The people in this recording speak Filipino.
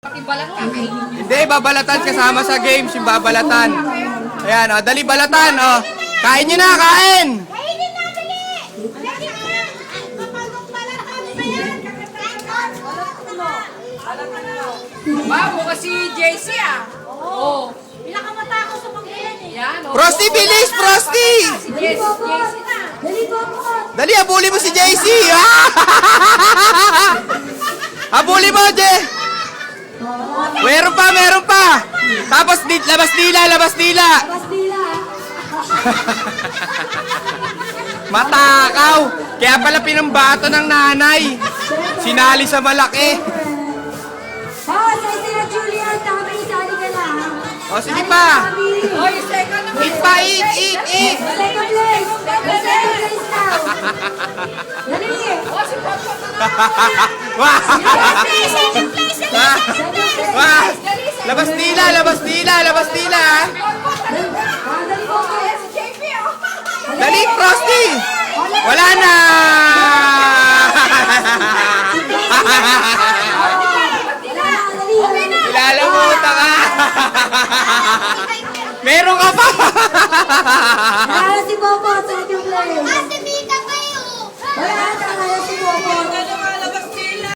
Hindi, babalatan kasama sa games, yung babalatan. Ayan, o, dali balatan, o. Kain nyo na, kain! Kainin na, dali! Dali na! Kapagong balatan na yan! Wow, kasi JC ah. Oo. Pinakamatako sa panggilan eh. Yan, oh. Frosty, bilis, Frosty! Si JC na. Dali po po! Dali, habuli mo si JC! Habuli mo, Jay! Meron pa, meron pa! Tapos, labas nila, labas nila! Bastila! Matakaw! Kaya pala pinambato ng nanay. Sinali sa malaki. Oh, sa sila Julian, tabi, sali ka na. O, sige pa! Oy, second naman. Eat pa, eat, eat, eat! Second place! Second place now! Dali! Oh, si Papa na. Wah! Second place! Wah! Wah! Labas nila, labas nila, labas nila! Dali po po! JP oh. Dali, Frosty! Wala na! Dali! Ilalamuta ka! Meron ka pa!